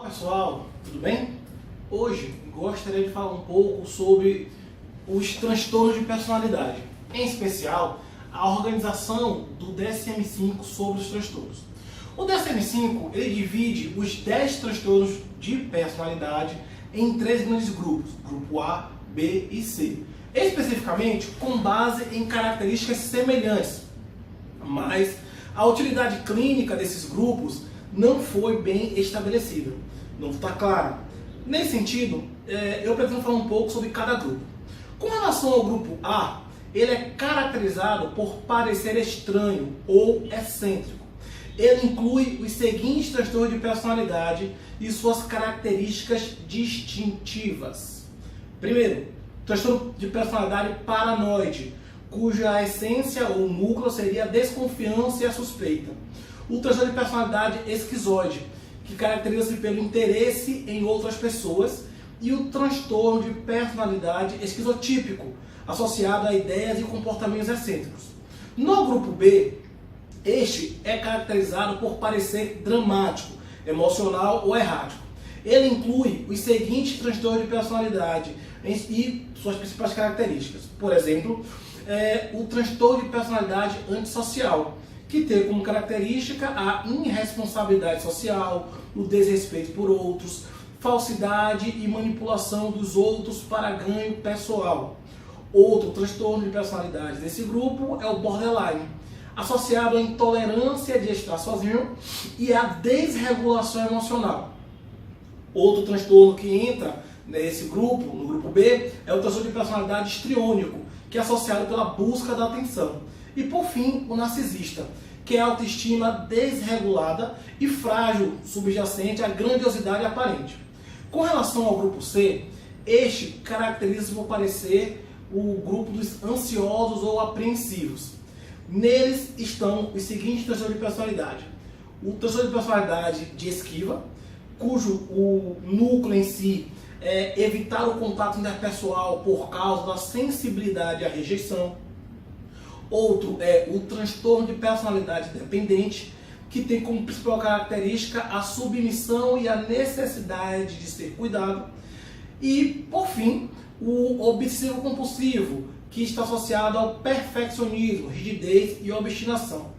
Pessoal, tudo bem? Hoje gostaria de falar um pouco sobre os transtornos de personalidade, em especial a organização do DSM-5 sobre os transtornos. O DSM-5 ele divide os 10 transtornos de personalidade em 3 grandes grupos, grupo A, B e C, especificamente com base em características semelhantes, mas a utilidade clínica desses grupos não foi bem estabelecida, não está clara. Nesse sentido, eu pretendo falar um pouco sobre cada grupo. Com relação ao grupo A, ele é caracterizado por parecer estranho ou excêntrico. Ele inclui os seguintes transtornos de personalidade e suas características distintivas. Primeiro, transtorno de personalidade paranoide, cuja essência ou núcleo seria a desconfiança e a suspeita. O transtorno de personalidade esquizoide, que caracteriza-se pelo interesse em outras pessoas, e o transtorno de personalidade esquizotípico, associado a ideias e comportamentos excêntricos. No grupo B, este é caracterizado por parecer dramático, emocional ou errático. Ele inclui os seguintes transtornos de personalidade e suas principais características. Por exemplo, o transtorno de personalidade antissocial, que tem como característica a irresponsabilidade social, o desrespeito por outros, falsidade e manipulação dos outros para ganho pessoal. Outro transtorno de personalidade desse grupo é o borderline, associado à intolerância de estar sozinho e à desregulação emocional. Outro transtorno que entra nesse grupo, no grupo B, é o transtorno de personalidade histriônico, que é associado pela busca da atenção. E por fim, o narcisista, que é a autoestima desregulada e frágil, subjacente à grandiosidade aparente. Com relação ao grupo C, este caracteriza por parecer o grupo dos ansiosos ou apreensivos. Neles estão os seguintes transtornos de personalidade. O transtorno de personalidade de esquiva, cujo o núcleo em si é evitar o contato interpessoal por causa da sensibilidade à rejeição. Outro é o transtorno de personalidade dependente, que tem como principal característica a submissão e a necessidade de ser cuidado. E, por fim, o obsessivo compulsivo, que está associado ao perfeccionismo, rigidez e obstinação.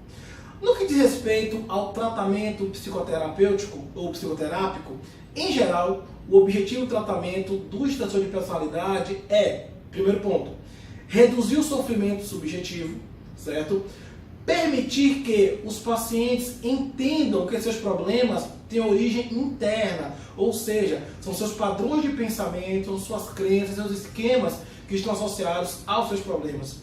No que diz respeito ao tratamento psicoterapêutico ou psicoterápico, em geral, o objetivo do tratamento dos transtornos de personalidade é, primeiro ponto, reduzir o sofrimento subjetivo, certo? Permitir que os pacientes entendam que seus problemas têm origem interna, ou seja, são seus padrões de pensamento, suas crenças, seus esquemas que estão associados aos seus problemas.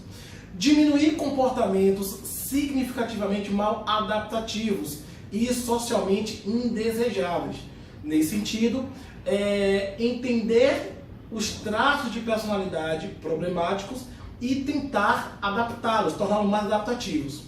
Diminuir comportamentos significativamente mal adaptativos e socialmente indesejáveis. Nesse sentido, entender os traços de personalidade problemáticos e tentar adaptá-los, torná-los mais adaptativos.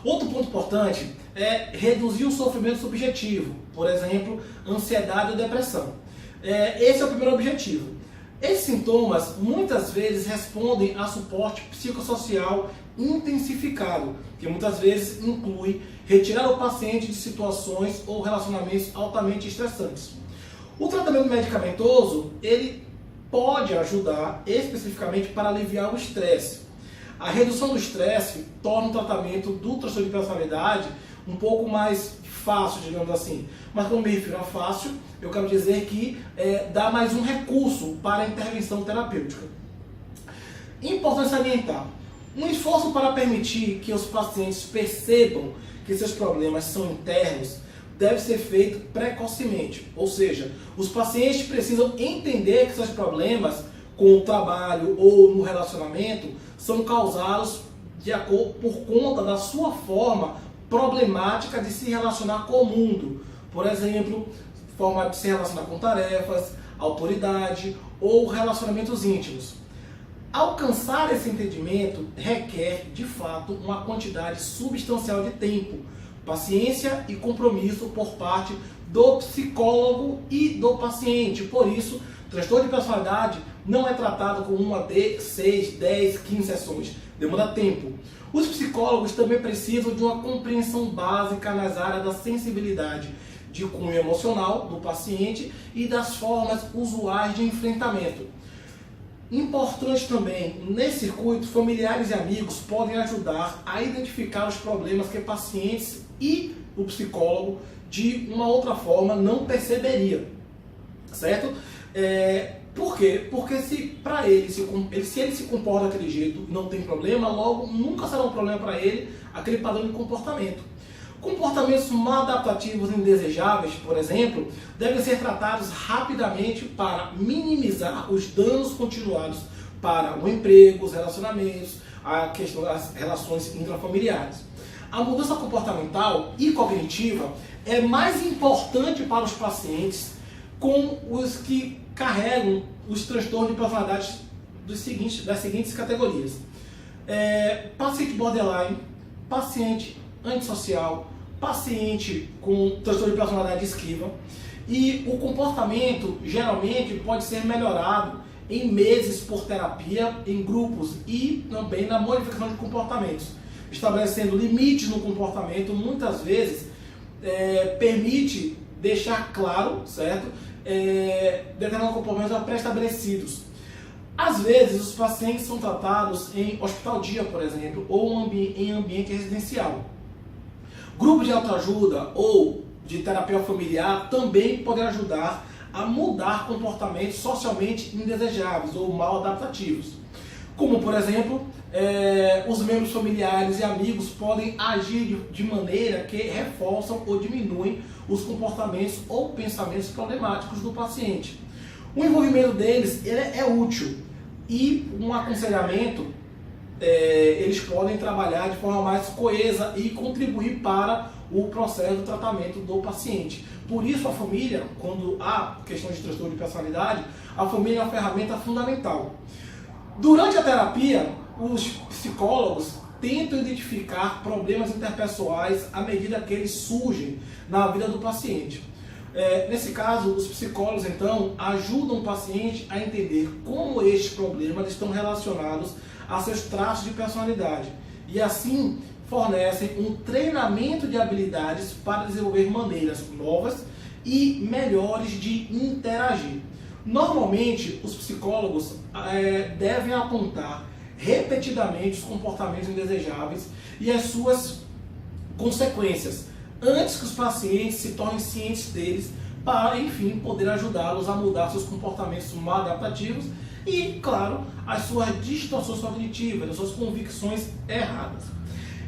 Outro ponto importante é reduzir o sofrimento subjetivo, por exemplo, ansiedade ou depressão. Esse é o primeiro objetivo. Esses sintomas muitas vezes respondem a suporte psicossocial intensificado, que muitas vezes inclui retirar o paciente de situações ou relacionamentos altamente estressantes. O tratamento medicamentoso, ele pode ajudar especificamente para aliviar o estresse. A redução do estresse torna o tratamento do transtorno de personalidade um pouco mais fácil, digamos assim. Mas quando me refiro a fácil, eu quero dizer que dá mais um recurso para a intervenção terapêutica. Importante salientar, um esforço para permitir que os pacientes percebam que seus problemas são internos deve ser feito precocemente, ou seja, os pacientes precisam entender que seus problemas com o trabalho ou no relacionamento são causados por conta da sua forma problemática de se relacionar com o mundo. Por exemplo, forma de se relacionar com tarefas, autoridade ou relacionamentos íntimos. Alcançar esse entendimento requer, de fato, uma quantidade substancial de tempo, paciência e compromisso por parte do psicólogo e do paciente. Por isso, transtorno de personalidade não é tratado com uma de 6, 10, 15 sessões. Demanda tempo. Os psicólogos também precisam de uma compreensão básica nas áreas da sensibilidade, de cunho emocional do paciente e das formas usuais de enfrentamento. Importante também, nesse circuito, familiares e amigos podem ajudar a identificar os problemas que pacientes e o psicólogo, de uma outra forma, não perceberia, certo? Por quê? Porque se para ele, se ele se comporta daquele jeito, não tem problema, logo nunca será um problema para ele aquele padrão de comportamento. Comportamentos mal adaptativos indesejáveis, por exemplo, devem ser tratados rapidamente para minimizar os danos continuados para o emprego, os relacionamentos, a questão das relações intrafamiliares. A mudança comportamental e cognitiva é mais importante para os pacientes com os que carregam os transtornos de personalidade das seguintes categorias. Paciente borderline, paciente antissocial, paciente com transtorno de personalidade esquiva, e o comportamento geralmente pode ser melhorado em meses por terapia, em grupos e também na modificação de comportamentos, estabelecendo limites no comportamento, muitas vezes permite deixar claro, certo? Determinados comportamentos pré-estabelecidos. Às vezes os pacientes são tratados em hospital-dia, por exemplo, ou em ambiente residencial. Grupos de autoajuda ou de terapia familiar também podem ajudar a mudar comportamentos socialmente indesejáveis ou mal adaptativos. Como, por exemplo, os membros familiares e amigos podem agir de maneira que reforçam ou diminuem os comportamentos ou pensamentos problemáticos do paciente. O envolvimento deles é útil e um aconselhamento eles podem trabalhar de forma mais coesa e contribuir para o processo do tratamento do paciente. Por isso a família, quando há questão de transtorno de personalidade, a família é uma ferramenta fundamental. Durante a terapia, os psicólogos tentam identificar problemas interpessoais à medida que eles surgem na vida do paciente. Nesse caso, os psicólogos então ajudam o paciente a entender como estes problemas estão relacionados a seus traços de personalidade e assim fornecem um treinamento de habilidades para desenvolver maneiras novas e melhores de interagir. Normalmente, os psicólogos devem apontar repetidamente os comportamentos indesejáveis e as suas consequências, antes que os pacientes se tornem cientes deles, para, enfim, poder ajudá-los a mudar seus comportamentos mal adaptativos e, claro, as suas distorções cognitivas, as suas convicções erradas.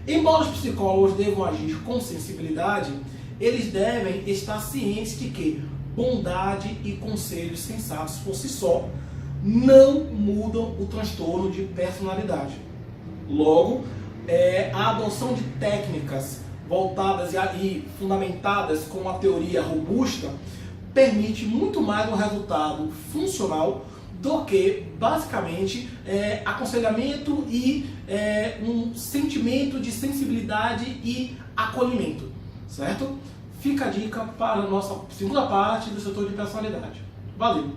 Embora os psicólogos devam agir com sensibilidade, eles devem estar cientes de que bondade e conselhos sensatos por si só não mudam o transtorno de personalidade. Logo, a adoção de técnicas voltadas e fundamentadas com uma teoria robusta permite muito mais um resultado funcional do que, basicamente, aconselhamento e um sentimento de sensibilidade e acolhimento, certo? Fica a dica para a nossa segunda parte do setor de personalidade. Valeu!